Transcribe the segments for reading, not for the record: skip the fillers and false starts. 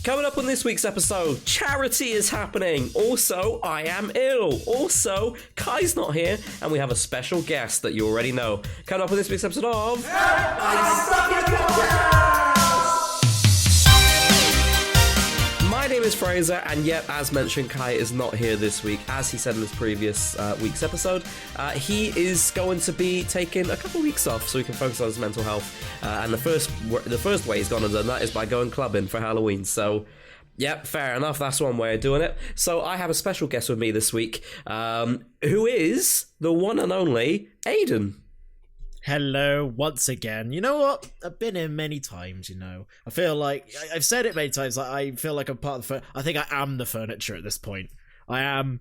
Coming up on this week's episode, charity is happening. Also, I am ill. Also, Kai's not here, and we have a special guest that you already know. Coming up on this week's episode of... My name is Fraser, and yet, as mentioned, Kai is not here this week. As he said in his previous week's episode, he is going to be taking a couple of weeks off so he can focus on his mental health. And the first way he's gone and done that is by going clubbing for Halloween. So, yep, fair enough. That's one way of doing it. So I have a special guest with me this week, who is the one and only Aiden. Hello, once again. You know what? I've been here many times, you know. I feel like, I've said it many times, I feel like I'm part of the furniture. I think I am the furniture at this point. I am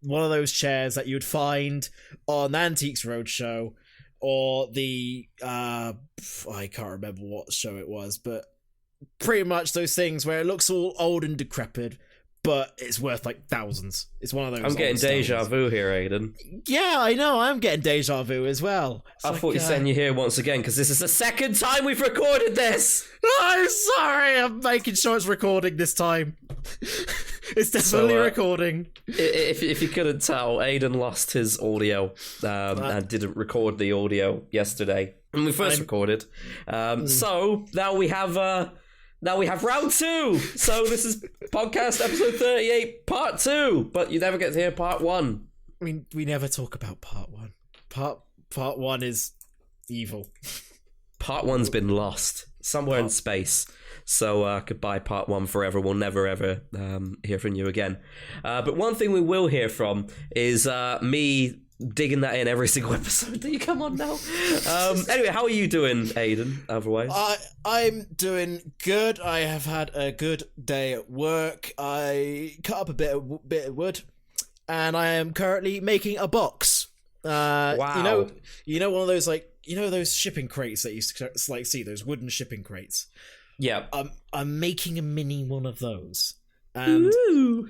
one of those chairs that you'd find on the Antiques Roadshow, or the, I can't remember what show it was, but pretty much those things where it looks all old and decrepit, but it's worth like thousands. It's one of those. I'm getting deja vu here, Aiden. Yeah, I know. I'm getting deja vu as well. I thought you were saying you're here once again because this is the second time we've recorded this. I'm sorry. I'm making sure it's recording this time. It's definitely recording. If you couldn't tell, Aiden lost his audio and didn't record the audio yesterday when we first recorded. So now we have round two. So this is podcast episode 38, part 2. But you never get to hear part 1. We never talk about part 1. Part 1 is evil. Part 1's been lost somewhere in space. So goodbye, part 1 forever. We'll never ever hear from you again. But one thing we will hear from is me digging that in every single episode that you come on now. Anyway, how are you doing, Aiden, otherwise? I'm doing good. I have had a good day at work. I cut up a bit of wood, and I am currently making a box. Wow. You know one of those, like, you know those shipping crates that you used to, like, see, those wooden shipping crates? Yeah. I'm making a mini one of those. And Ooh.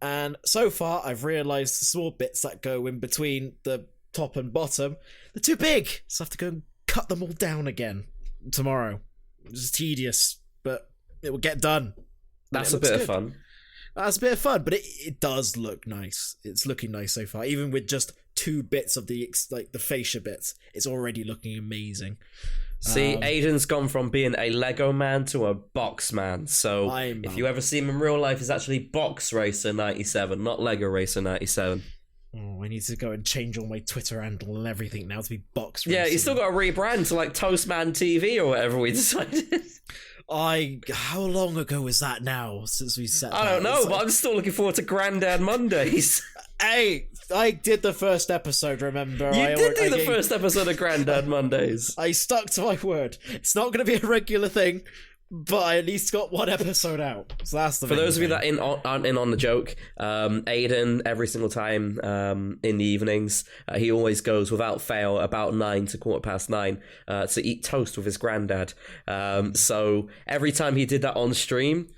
And so far, I've realised the small bits that go in between the top and bottom, they're too big. So I have to go and cut them all down again tomorrow. It's tedious, but it will get done. That's a bit of fun. That's a bit of fun, but it does look nice. It's looking nice so far. Even with just 2 bits of the fascia bits, it's already looking amazing. See, Aiden's gone from being a Lego man to a box man. So if you ever see him in real life, he's actually Box Racer 97, not Lego Racer 97. Oh, I need to go and change all my Twitter handle and everything now to be Box Racer. Yeah, you still got to rebrand to like Toastman TV or whatever we decided. How long ago was that now since we set I don't know, but I'm still looking forward to Grandad Mondays. Hey, I did the first episode, remember? You did do the first episode of Grandad Mondays. I stuck to my word. It's not going to be a regular thing, but I at least got 1 episode out. So that's the For those of you thing. that aren't in on the joke, Aiden, every single time in the evenings, he always goes without fail about 9 to 9:15 to eat toast with his granddad. So every time he did that on stream,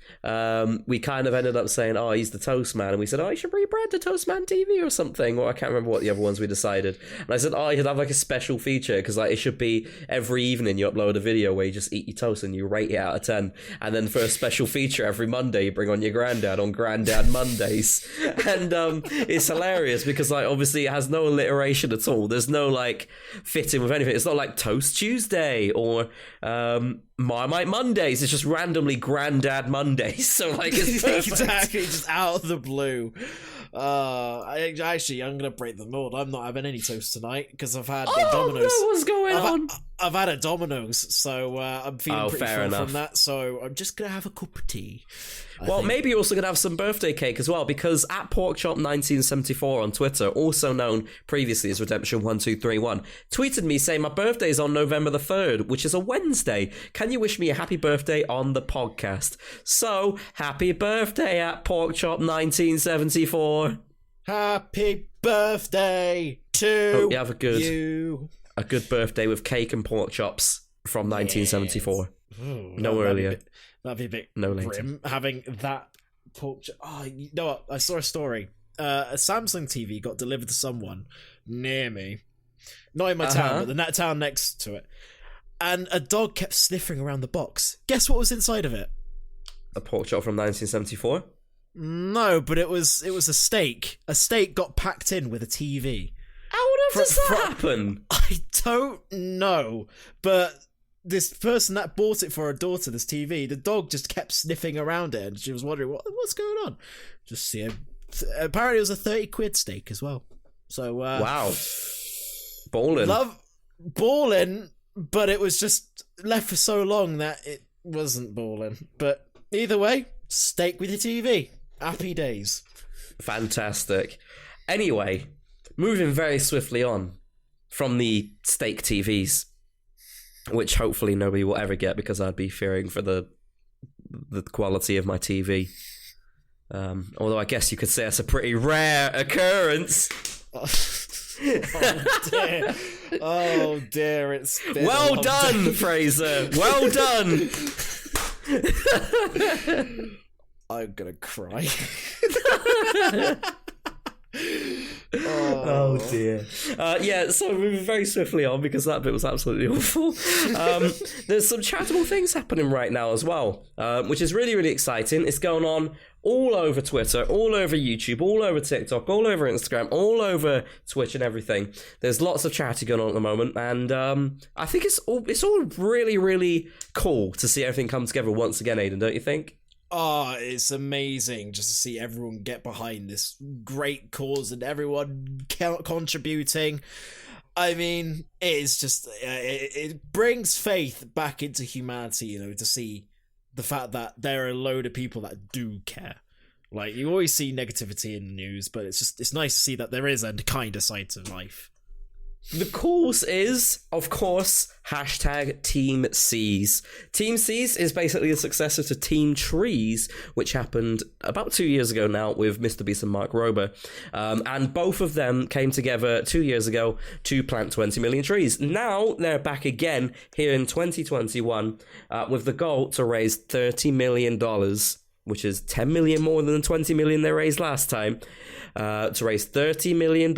we kind of ended up saying, oh, he's the Toast Man. And we said, oh, you should rebrand to Toastman TV or something. Or I can't remember what the other ones we decided. And I said, oh, you should have like a special feature because like it should be every evening you upload a video where you just eat your toast and you rate it out of 10. And then for a special feature every Monday, you bring on your granddad on Grandad Mondays. And it's hilarious because like obviously it has no alliteration at all. There's no like fitting with anything. It's not like Toast Tuesday or Marmite Mondays. It's just randomly Grandad Mondays. So like it's perfect. Exactly, just out of the blue. I'm gonna break the mold. I'm not having any toast tonight because I've had a Domino's. No, what's going on? I've had a Domino's, so I'm feeling pretty full enough. from that. So I'm just gonna have a cup of tea. Maybe you're also going to have some birthday cake as well, because at Porkchop1974 on Twitter, also known previously as Redemption1231, tweeted me saying my birthday's on November the 3rd, which is a Wednesday. Can you wish me a happy birthday on the podcast? So, happy birthday at Porkchop1974. Happy birthday to Hope you have a good birthday with cake and pork chops from 1974. Ooh, no earlier. That'd be a bit no grim, later. having that pork chop. Oh, you know what? I saw a story. A Samsung TV got delivered to someone near me. Not in my town, but the town next to it. And a dog kept sniffing around the box. Guess what was inside of it? a pork chop from 1974? No, but it was a steak. A steak got packed in with a TV. How on earth does that happen? I don't know, but this person that bought it for her daughter, this TV, the dog just kept sniffing around it, and she was wondering what's going on. Just see it. Apparently, it was a 30 quid steak as well. So wow, balling, but it was just left for so long that it wasn't balling. But either way, steak with your TV. Happy days. Fantastic. Anyway, moving very swiftly on from the steak TVs, which hopefully nobody will ever get because I'd be fearing for the quality of my TV. Although I guess you could say it's a pretty rare occurrence. Oh dear. Oh dear, it's been well done, Fraser. Well done. I'm gonna cry. Oh dear. Yeah, so moving very swiftly on because that bit was absolutely awful. There's some charitable things happening right now as well, which is really, really exciting. It's going on all over Twitter, all over YouTube, all over TikTok, all over Instagram, all over Twitch and everything. There's lots of charity going on at the moment, and I think it's all really, really cool to see everything come together once again, Aidan, don't you think? Oh, it's amazing just to see everyone get behind this great cause and everyone contributing. I mean, it's just, it brings faith back into humanity, you know, to see the fact that there are a load of people that do care. Like, you always see negativity in the news, but it's nice to see that there is a kinder side to life. The cause is, of course, hashtag Team Seas. Team Seas is basically the successor to Team Trees, which happened about 2 years ago now with Mr. Beast and Mark Rober. And both of them came together 2 years ago to plant 20 million trees. Now they're back again here in 2021 with the goal to raise $30 million, which is 10 million more than the 20 million they raised last time, to raise $30 million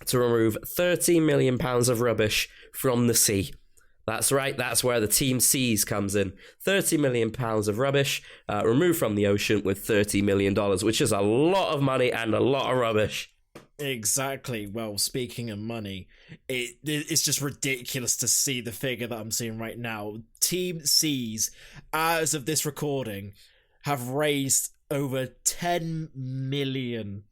to remove 13 million pounds of rubbish from the sea. That's right, that's where the Team Seas comes in. 30 million pounds of rubbish removed from the ocean with $30 million, which is a lot of money and a lot of rubbish. Exactly. Well, speaking of money, it's just ridiculous to see the figure that I'm seeing right now. Team Seas, as of this recording, have raised over $10 million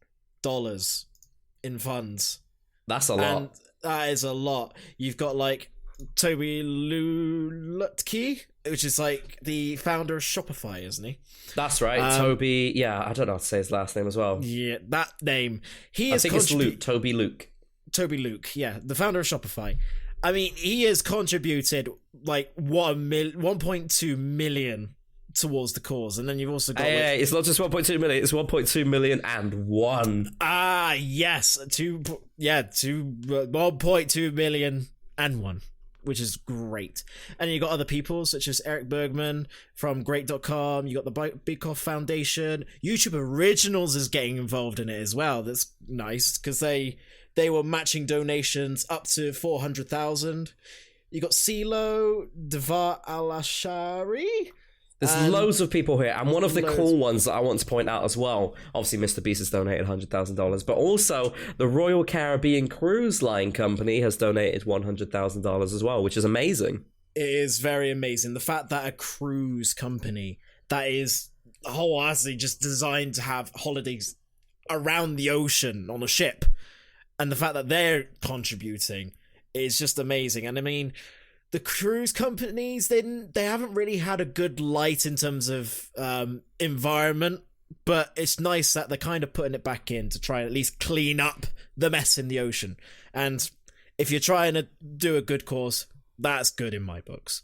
in funds. That's a lot. And that is a lot. You've got, like, Toby Lutke, which is, like, the founder of Shopify, isn't he? That's right. Toby, yeah, I don't know how to say his last name as well. Yeah, that name. I think it's Luke. Toby Luke. Toby Luke, yeah, the founder of Shopify. I mean, he has contributed, like, 1.2 million towards the cause, and then you've also got it's not just 1.2 million, it's 1.2 million and one. Yes, 1.2 million and one, which is great. And you got other people such as Eric Bergman from Great.com. You got the Bikoff Foundation. YouTube Originals is getting involved in it as well. That's nice because they were matching donations up to 400,000. You got CeeLo, Devar Al-Ashari. There's loads of people here, and one of the cool ones that I want to point out as well, obviously Mr. Beast has donated $100,000, but also the Royal Caribbean Cruise Line Company has donated $100,000 as well, which is amazing. It is very amazing. The fact that a cruise company that is wholeheartedly just designed to have holidays around the ocean on a ship, and the fact that they're contributing is just amazing. And I mean, the cruise companies, they haven't really had a good light in terms of environment, but it's nice that they're kind of putting it back in to try and at least clean up the mess in the ocean. And if you're trying to do a good cause, that's good in my books.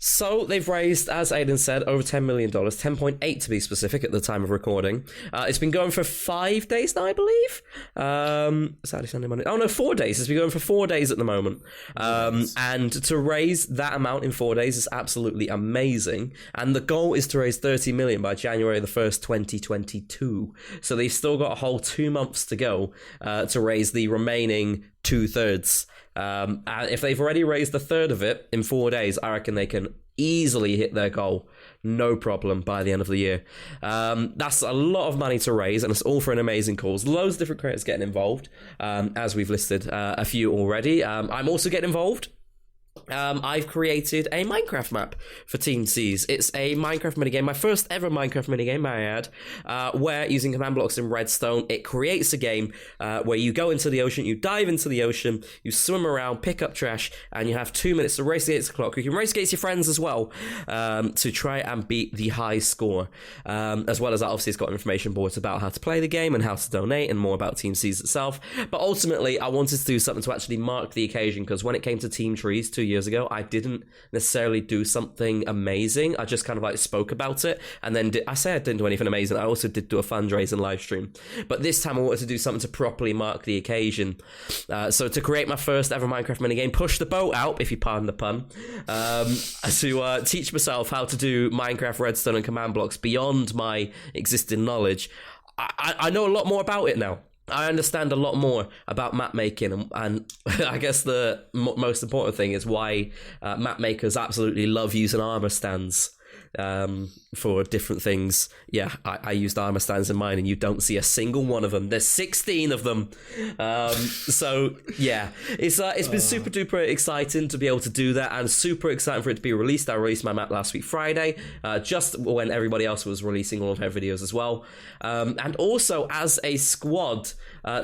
So they've raised, as Aidan said, over $10 million, 10.8 to be specific at the time of recording. It's been going for 5 days now, I believe. Saturday, Sunday, Monday. Oh no, 4 days. It's been going for 4 days at the moment. And to raise that amount in 4 days is absolutely amazing. And the goal is to raise 30 million by January the 1st, 2022. So they've still got a whole 2 months to go to raise the remaining 2/3. And if they've already raised a third of it in 4 days, I reckon they can easily hit their goal, no problem, by the end of the year. That's a lot of money to raise, and it's all for an amazing cause. Loads of different creators getting involved, as we've listed a few already. I'm also getting involved. I've created a Minecraft map for Team Seas. It's a Minecraft minigame, my first ever Minecraft minigame, may I add, where using command blocks in redstone, it creates a game where you go into the ocean, you dive into the ocean, you swim around, pick up trash, and you have 2 minutes to race against the clock. You can race against your friends as well, to try and beat the high score. As well as that, obviously, it's got information boards about how to play the game and how to donate and more about Team Seas itself. But ultimately, I wanted to do something to actually mark the occasion, because when it came to Team Trees 2 years ago, I didn't necessarily do something amazing. I just kind of like spoke about it, and then I say I didn't do anything amazing. I also did do a fundraising live stream, but this time I wanted to do something to properly mark the occasion. So to create my first ever Minecraft minigame, push the boat out, if you pardon the pun, to teach myself how to do Minecraft redstone and command blocks beyond my existing knowledge. I know a lot more about it now. I understand a lot more about map making, and I guess the most important thing is why map makers absolutely love using armor stands for different things. Yeah, I used armor stands in mine, and you don't see a single one of them. There's 16 of them. So yeah, it's been super duper exciting to be able to do that, and super exciting for it to be released. I released my map last week Friday, just when everybody else was releasing all of their videos as well. And also as a squad,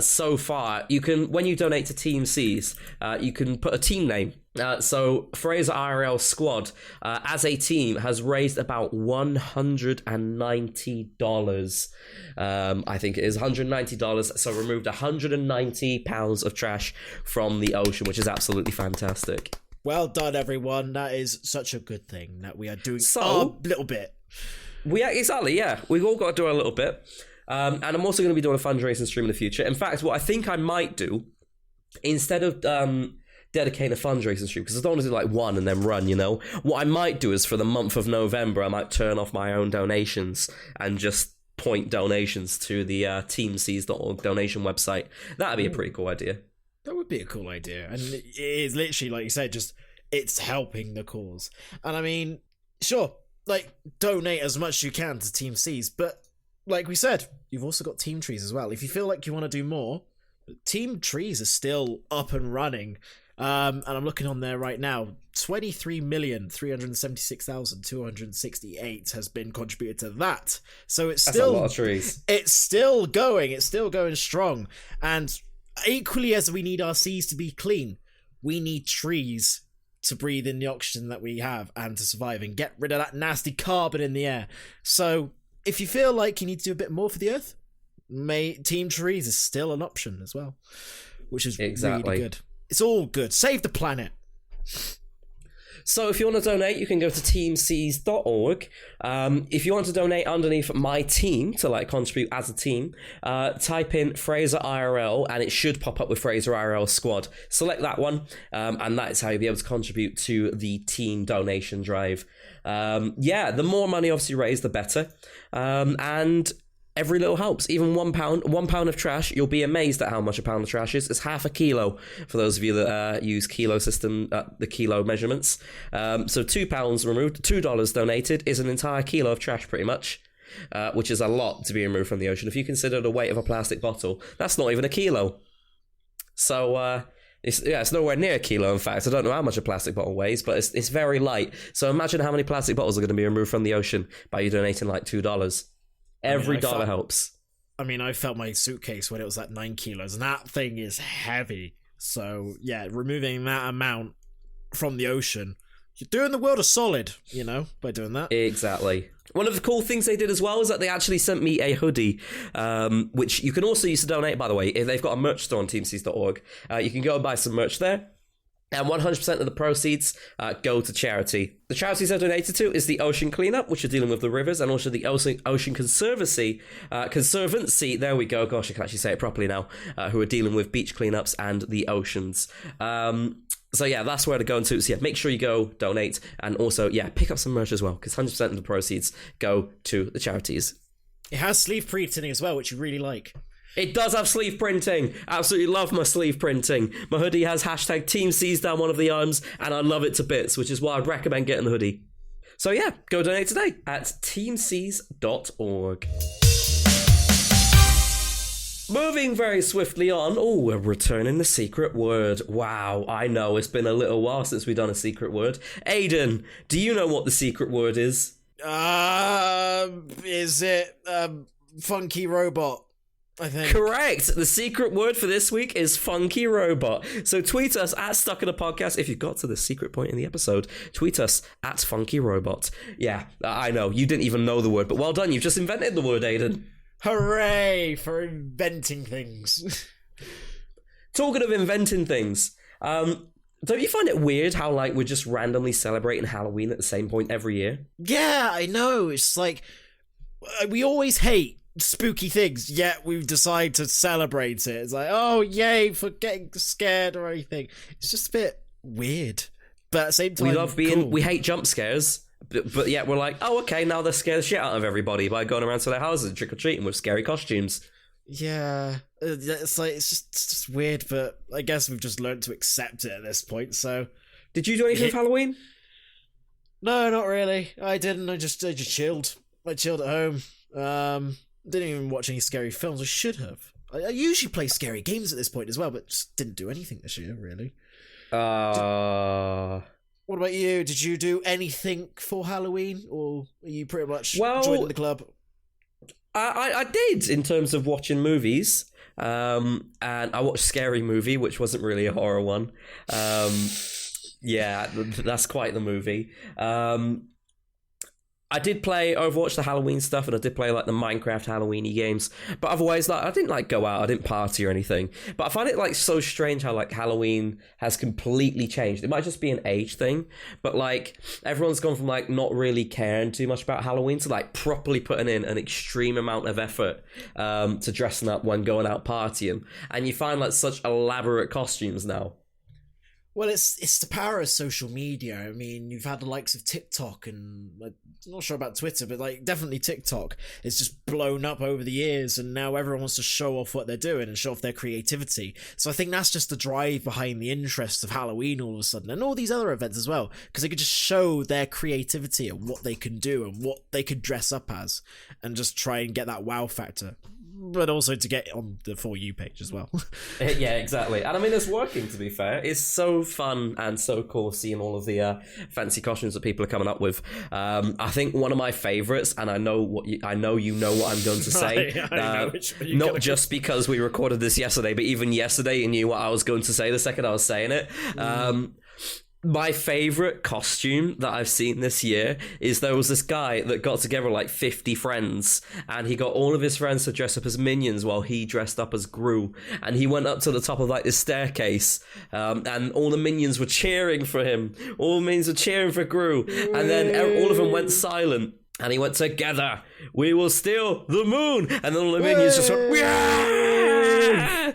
so far you can, when you donate to Team Seas, you can put a team name. So FraserIRL squad, as a team, has raised about $190. I think it is $190. So removed 190 pounds of trash from the ocean, which is absolutely fantastic. Well done, everyone. That is such a good thing that we are doing a little bit. Exactly, yeah. We've all got to do a little bit. And I'm also going to be doing a fundraising stream in the future. In fact, what I think I might do, instead of dedicating a fundraising stream, because I don't want to do like one and then run, you know. What I might do is for the month of November, I might turn off my own donations and just point donations to the teamseas.org donation website. That'd be a pretty cool idea. That would be a cool idea. And it is literally, like you said, just it's helping the cause. And I mean, sure, like donate as much as you can to Team Seas, but like we said, you've also got Team Trees as well. If you feel like you want to do more, Team Trees is still up and running. And I'm looking on there right now. 23,376,268 has been contributed to that. So it's still a lot of trees. It's still going. It's still going strong. And equally as we need our seas to be clean, we need trees to breathe in the oxygen that we have and to survive and get rid of that nasty carbon in the air. So if you feel like you need to do a bit more for the earth, Team Trees is still an option as well, which is really good. It's all good. Save the planet. So if you want to donate, you can go to teamseas.org. If you want to donate underneath my team to like contribute as a team, type in FraserIRL and it should pop up with FraserIRL squad. Select that one, and that is how you'll be able to contribute to the team donation drive. The more money obviously raised, the better. And every little helps. Even £1 of trash, you'll be amazed at how much a pound of trash is. It's half a kilo for those of you that use kilo system, the kilo measurements. So £2 removed, $2 donated is an entire kilo of trash pretty much, which is a lot to be removed from the ocean. If you consider the weight of a plastic bottle, that's not even a kilo. So it's nowhere near a kilo, in fact. I don't know how much a plastic bottle weighs, but it's very light. So imagine how many plastic bottles are going to be removed from the ocean by you donating like $2. Every dollar helps. I mean, I felt my suitcase when it was at 9 kilos, and that thing is heavy. So, yeah, removing that amount from the ocean, you're doing the world a solid, you know, by doing that. Exactly. One of the cool things they did as well is that they actually sent me a hoodie, which you can also use to donate, by the way. If they've got a merch store on teamseas.org. You can go and buy some merch there. And 100% of the proceeds go to charity. The charities they're donated to is the Ocean Cleanup, which are dealing with the rivers, and also the Ocean Conservancy, there we go, gosh, I can actually say it properly now, who are dealing with beach cleanups and the oceans. So yeah, that's where to go into. So yeah, make sure you go donate, and also, yeah, pick up some merch as well, because 100% of the proceeds go to the charities. It has sleeve printing as well, which you really like. It does have sleeve printing. Absolutely love my sleeve printing. My hoodie has hashtag Team C's down one of the arms, and I love it to bits, which is why I'd recommend getting the hoodie. So yeah, go donate today at teamcs.org. Moving very swiftly on. Oh, we're returning the secret word. Wow, I know, it's been a little while since we've done a secret word. Aiden, do you know what the secret word is? Is it funky robot? I think. Correct. The secret word for this week is funky robot. So tweet us at Stuck in a Podcast. If you got to the secret point in the episode, tweet us at funky robot. Yeah, I know. You didn't even know the word, but well done. You've just invented the word, Aiden. Hooray for inventing things. Talking of inventing things, don't you find it weird how, like, we're just randomly celebrating Halloween at the same point every year? Yeah, I know. It's like, we always hate spooky things, yet we decide to celebrate it. It's like, oh, yay for getting scared or anything. It's just a bit weird. But at the same time, we hate jump scares, but yet we're like, oh, okay, now they're scared the shit out of everybody by going around to their houses and trick-or-treating with scary costumes. Yeah, it's like, it's just weird, but I guess we've just learned to accept it at this point, so... Did you do anything for Halloween? No, not really. I didn't. I just chilled. I chilled at home. Didn't even watch any scary films. I should have. I usually play scary games at this point as well, but just didn't do anything this year, really. What about you? Did you do anything for Halloween, or are you pretty much joining the club? I did, in terms of watching movies. And I watched Scary Movie, which wasn't really a horror one. Yeah, that's quite the movie. I did play Overwatch, the Halloween stuff, and I did play, like, the Minecraft Halloween-y games. But otherwise, like, I didn't, like, go out. I didn't party or anything. But I find it, like, so strange how, like, Halloween has completely changed. It might just be an age thing, but, like, everyone's gone from, like, not really caring too much about Halloween to, like, properly putting in an extreme amount of effort to dressing up when going out partying. And you find, like, such elaborate costumes now. Well, it's the power of social media. I mean, you've had the likes of TikTok and, I'm not sure about Twitter, but, like, definitely TikTok. It's just blown up over the years, and now everyone wants to show off what they're doing and show off their creativity. So I think that's just the drive behind the interest of Halloween all of a sudden, and all these other events as well, because they could just show their creativity and what they can do and what they could dress up as, and just try and get that wow factor. But also to get on the For You page as well. Yeah, exactly. And I mean, it's working, to be fair. It's so fun and so cool seeing all of the fancy costumes that people are coming up with. I think one of my favourites, and I know you know what I'm going to say. Not just because we recorded this yesterday, but even yesterday you knew what I was going to say the second I was saying it. My favourite costume that I've seen this year is there was this guy that got together like 50 friends, and he got all of his friends to dress up as minions while he dressed up as Gru, and he went up to the top of like this staircase, and all the minions were cheering for him. All the minions were cheering for Gru, and then all of them went silent. And he went, together, we will steal the moon. And then all the minions just went, yeah!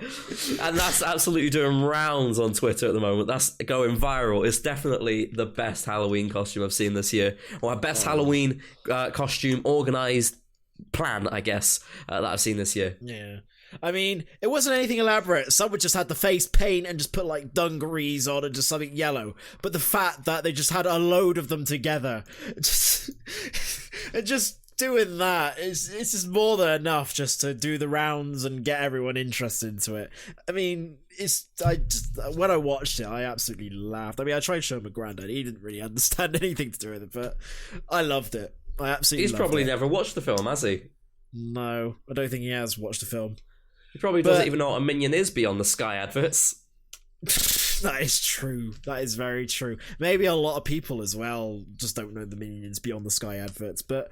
And that's absolutely doing rounds on Twitter at the moment. That's going viral. It's definitely the best Halloween costume I've seen this year. Or our best Halloween costume organised plan, I guess, that I've seen this year. Yeah. I mean, it wasn't anything elaborate. Someone just had the face paint and just put like dungarees on and just something yellow. But the fact that they just had a load of them together, and just doing that, it's just more than enough just to do the rounds and get everyone interested into it. I mean, when I watched it, I absolutely laughed. I mean, I tried showing my granddad. He didn't really understand anything to do with it, but I loved it. I absolutely loved it. He's probably never watched the film, has he? No, I don't think he has watched the film. He probably doesn't even know what a minion is beyond the Sky adverts. That is true. That is very true. Maybe a lot of people as well just don't know the minions beyond the Sky adverts. But,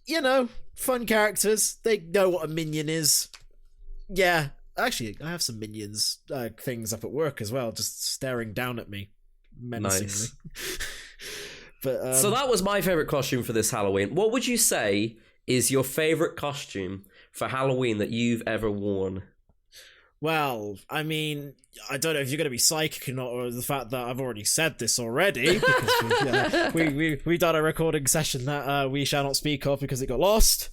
you know, fun characters. They know what a minion is. Yeah. Actually, I have some minions things up at work as well, just staring down at me menacingly. Nice. But so that was my favourite costume for this Halloween. What would you say is your favourite costume for Halloween that you've ever worn? Well, I mean, I don't know if you're going to be psychic or not, or the fact that I've already said this already, because we've done a recording session that we shall not speak of because it got lost.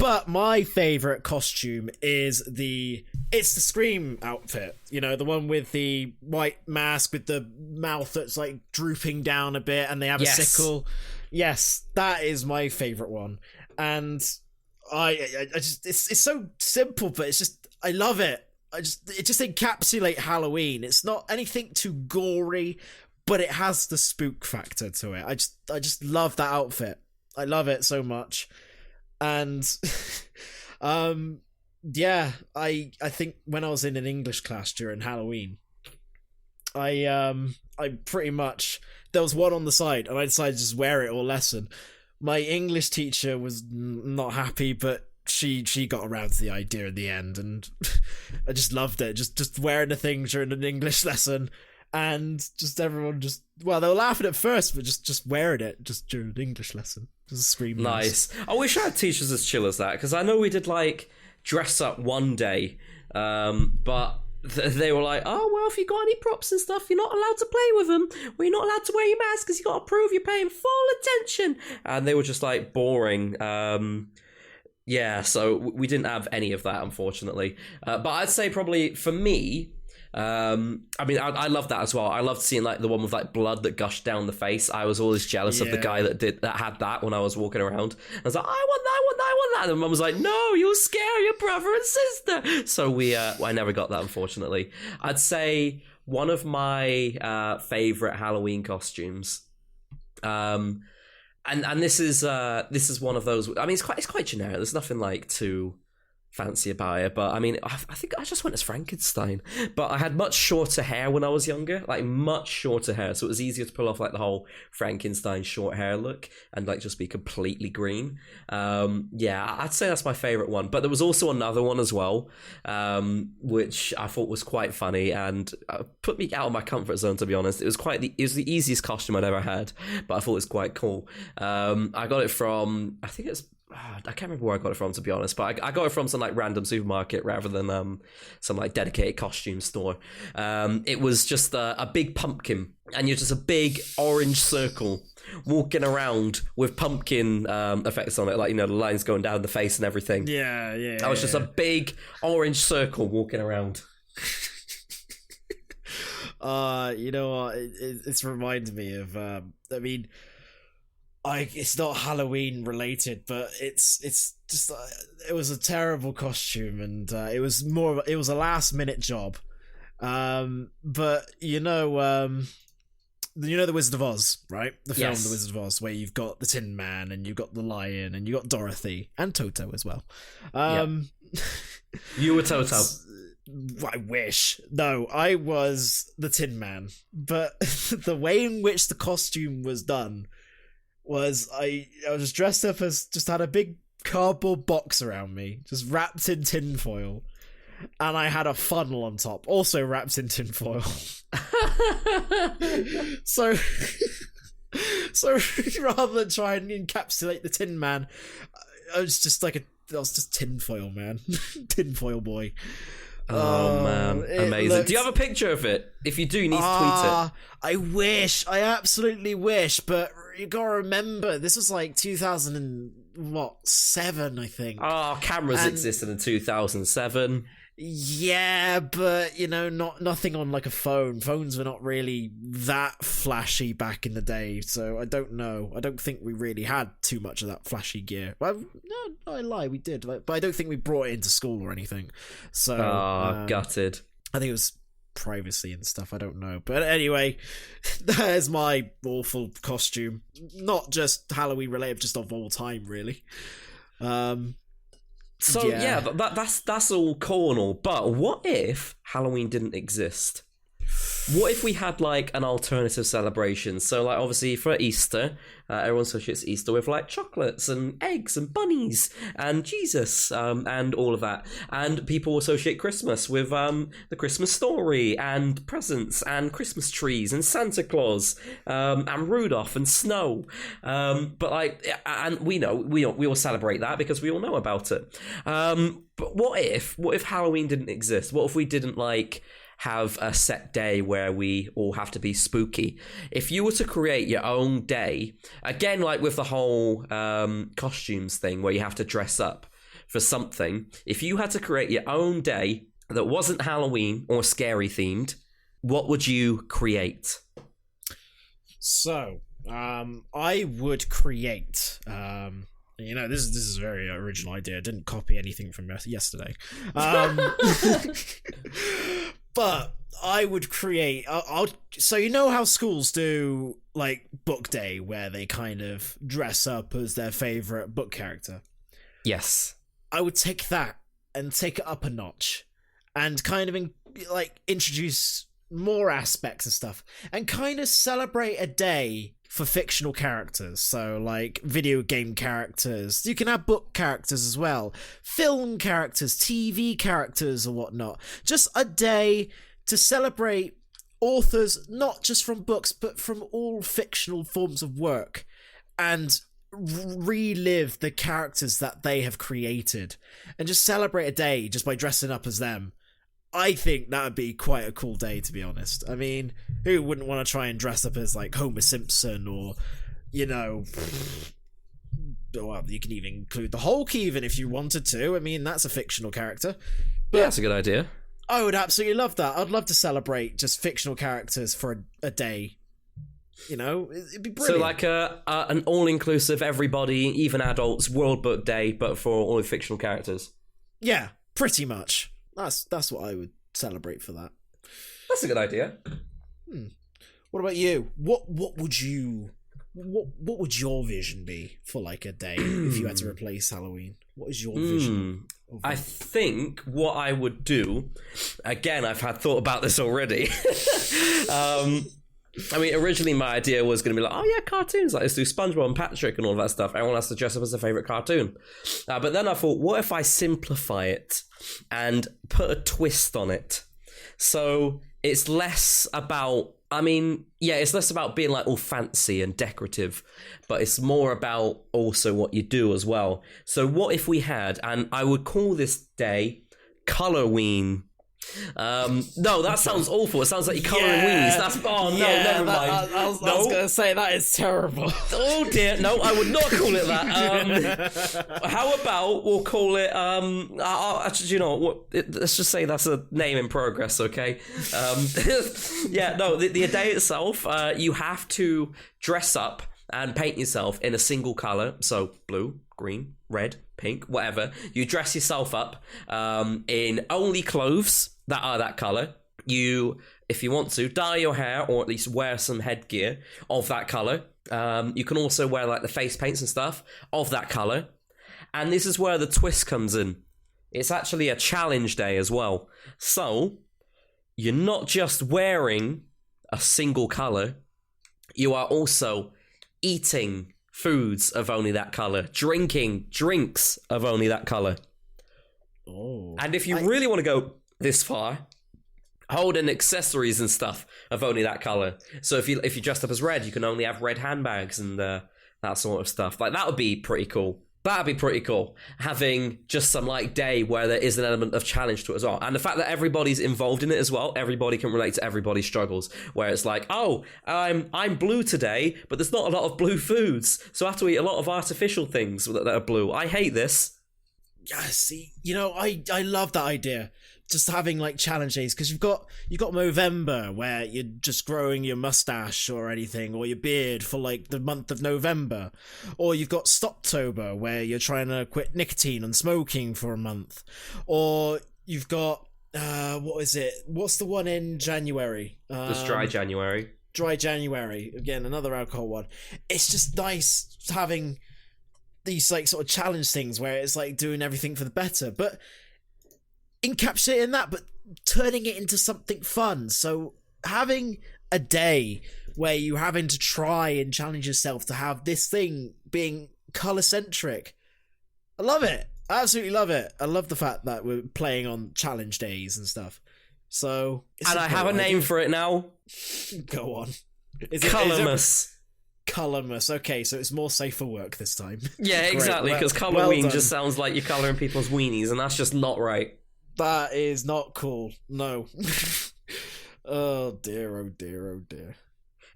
But my favorite costume is it's the Scream outfit. You know, the one with the white mask with the mouth that's like drooping down a bit, and they have a sickle. Yes, that is my favorite one, and I just it's so simple, but it's just I love it. It just encapsulates Halloween. It's not anything too gory, but it has the spook factor to it. I just love that outfit. I love it so much. And yeah, I think when I was in an English class during Halloween, I pretty much, there was one on the side and I decided to just wear it all lesson. My English teacher was not happy, but she got around to the idea in the end, and I just loved it. Just wearing the thing during an English lesson, and just everyone they were laughing at first, but just wearing it just during an English lesson. Just screaming. Nice. I wish I had teachers as chill as that, because I know we did like dress up one day, but they were like, oh, well, if you got any props and stuff, you're not allowed to play with them. Well, you're not allowed to wear your mask because you got to prove you're paying full attention. And they were just like boring. Yeah, so we didn't have any of that, unfortunately. But I'd say probably for me, I mean, I love that as well. I loved seeing like the one with like blood that gushed down the face. I was always jealous of the guy that had that when I was walking around. I was like, I want that. And Mum was like, no, you'll scare your brother and sister. So I never got that, unfortunately. I'd say one of my favorite Halloween costumes. And this is one of those. I mean, it's quite generic. There's nothing like too fancy about it, but I mean, I think I just went as Frankenstein. But I had much shorter hair when I was younger, like much shorter hair, so it was easier to pull off like the whole Frankenstein short hair look and like just be completely green. Yeah, I'd say that's my favorite one. But there was also another one as well, which I thought was quite funny and put me out of my comfort zone, to be honest. It was the easiest costume I'd ever had, but I thought it was quite cool. I got it from, I think it's, I can't remember where I got it from, to be honest, but I got it from some like random supermarket rather than some like dedicated costume store. It was just a big pumpkin, and you're just a big orange circle walking around with pumpkin effects on it, like, you know, the lines going down the face and everything. Yeah. I was just a big orange circle walking around. You know what? It's reminded me of. I mean, it's not Halloween related, but it's just it was a terrible costume, and it was a last minute job. But you know the Wizard of Oz, right? The film The Wizard of Oz, where you've got the Tin Man and you've got the Lion and you've got Dorothy and Toto as well. You were Toto. I wish. No, I was the Tin Man. But the way in which the costume was done was I was dressed up as, just had a big cardboard box around me, just wrapped in tinfoil, and I had a funnel on top, also wrapped in tinfoil. So rather than try and encapsulate the Tin Man, I was just tinfoil man, tinfoil boy. Oh man, amazing. Do you have a picture of it? If you do, you need to tweet it. I wish. I absolutely wish, but you gotta remember, this was like 2007, I think. Cameras existed in 2007. Yeah, but you know, nothing on like a phone. Phones were not really that flashy back in the day, so I don't know. I don't think we really had too much of that flashy gear. Well, no, I lie, we did, but I don't think we brought it into school or anything. So, gutted. I think it was privacy and stuff. I don't know, but anyway, there's my awful costume. Not just Halloween related, just of all time, really. So yeah, that's all cool and all, but what if Halloween didn't exist? What if we had like an alternative celebration? So like obviously for Easter, everyone associates Easter with like chocolates and eggs and bunnies and Jesus and all of that. And people associate Christmas with the Christmas story and presents and Christmas trees and Santa Claus and Rudolph and snow. But like, and we all celebrate that because we all know about it. But what if Halloween didn't exist? What if we didn't like have a set day where we all have to be spooky? If you were to create your own day, again, like with the whole costumes thing where you have to dress up, for something, if you had to create your own day that wasn't Halloween or scary themed, what would you create? So, I would create. This is a very original idea. I didn't copy anything from yesterday. But I would create. So you know how schools do like book day, where they kind of dress up as their favorite book character. Yes. I would take that and take it up a notch, and kind of introduce more aspects of stuff, and kind of celebrate a day for fictional characters. So like video game characters, you can have book characters as well, film characters, TV characters or whatnot. Just a day to celebrate authors, not just from books but from all fictional forms of work, and relive the characters that they have created, and just celebrate a day just by dressing up as them. I think that would be quite a cool day, to be honest. I mean, who wouldn't want to try and dress up as, like, Homer Simpson or, well, you can even include the Hulk even if you wanted to. I mean, that's a fictional character. But yeah, that's a good idea. I would absolutely love that. I'd love to celebrate just fictional characters for a day. It'd be brilliant. So like an all-inclusive, everybody, even adults, World Book Day, but for all fictional characters. Yeah, pretty much. That's what I would celebrate for that. That's a good idea. What about you? What would your vision be for like a day if you had to replace Halloween? What is your vision? I think what I would do, again, I've had thought about this already. I mean, originally my idea was going to be like, oh yeah, cartoons, like let's do SpongeBob and Patrick and all that stuff. Everyone has to dress up as their favourite cartoon. But then I thought, what if I simplify it and put a twist on it? So it's less about, it's less about being like all fancy and decorative, but it's more about also what you do as well. So what if we had, and I would call this day Colourween. No, that sounds awful. It sounds like you're colouring weenies. Never mind. I was going to say, that is terrible. Oh dear, no, I would not call it that. How about we'll call it, actually, you know what, let's just say that's a name in progress, okay? The day itself, you have to dress up and paint yourself in a single colour, so blue, green, red, pink, whatever. You dress yourself up in only clothes that are that colour. You, if you want to, dye your hair or at least wear some headgear of that colour. You can also wear like the face paints and stuff of that colour. And this is where the twist comes in. It's actually a challenge day as well. So you're not just wearing a single colour, you are also eating foods of only that colour, drinking drinks of only that colour. Oh. And if you really want to go this far, holding accessories and stuff of only that colour. So if you dressed up as red, you can only have red handbags and that sort of stuff. Like, that would be pretty cool. That'd be pretty cool. Having just some like day where there is an element of challenge to it as well. And the fact that everybody's involved in it as well, everybody can relate to everybody's struggles. Where it's like, oh, I'm blue today, but there's not a lot of blue foods. So I have to eat a lot of artificial things that are blue. I hate this. Yeah, see, I love that idea. Just having like challenge days, because you've got Movember where you're just growing your mustache or anything, or your beard for like the month of November, or you've got Stoptober where you're trying to quit nicotine and smoking for a month, or you've got what's the one in January? Just Dry January. Dry January, again, another alcohol one. It's just nice having these like sort of challenge things where it's like doing everything for the better, but encapsulating that, but turning it into something fun. So having a day where you're having to try and challenge yourself to have this thing being color centric, I love it. I absolutely love it. I love the fact that we're playing on challenge days and stuff. So, and I have a name for it now. Go on. Colormas. Colormas. Okay, so it's more safe for work this time. Yeah, exactly, because Colourween just sounds like you're colouring people's weenies, and that's just not right. That is not cool. No. Oh dear, oh dear, oh dear.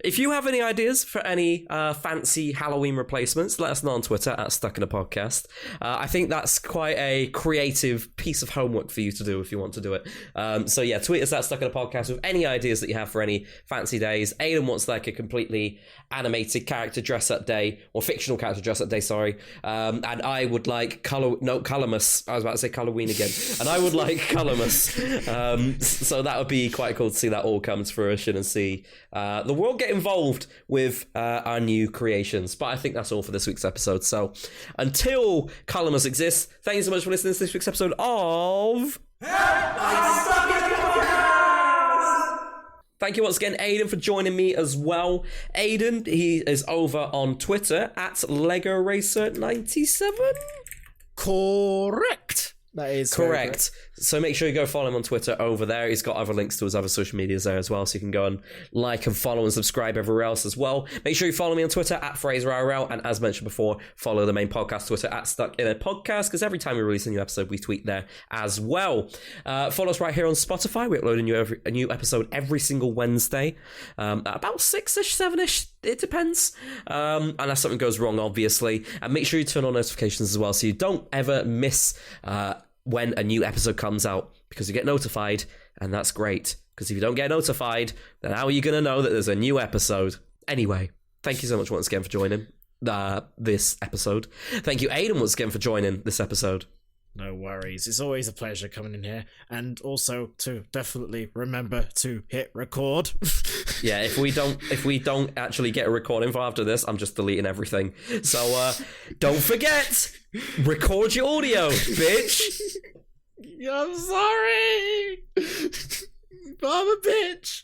If you have any ideas for any fancy Halloween replacements, let us know on Twitter at Stuck in a Podcast. I think that's quite a creative piece of homework for you to do if you want to do it. So yeah, tweet us at Stuck in a Podcast with any ideas that you have for any fancy days. Aidan wants like a completely animated character dress-up day, or fictional character dress-up day, sorry. And I would like Colormas. I was about to say Halloween again. And I would like Colormas. So that would be quite cool to see that all come to fruition and see the world get involved with our new creations. But I think that's all for this week's episode. So until Colormas exists, thank you so much for listening to this week's episode of... Thank you once again, Aidan, for joining me as well. Aidan, he is over on Twitter at LegoRacer97. Correct. That is correct. So make sure you go follow him on Twitter over there. He's got other links to his other social medias there as well, so you can go and like and follow and subscribe everywhere else as well. Make sure you follow me on Twitter at FraserIRL, and as mentioned before, follow the main podcast Twitter at Stuck in a Podcast, because every time we release a new episode, we tweet there as well. Follow us right here on Spotify. We upload a new episode every single Wednesday, at about 6-ish, 7-ish. It depends, unless something goes wrong, obviously. And make sure you turn on notifications as well, so you don't ever miss when a new episode comes out, because you get notified, and that's great. Because if you don't get notified, then how are you going to know that there's a new episode? Anyway, thank you so much once again for joining this episode. Thank you, Aidan, once again for joining this episode. No worries. It's always a pleasure coming in here. And also to definitely remember to hit record. Yeah, if we don't actually get a recording for after this, I'm just deleting everything. So don't forget, record your audio, bitch. I'm sorry. I'm a bitch.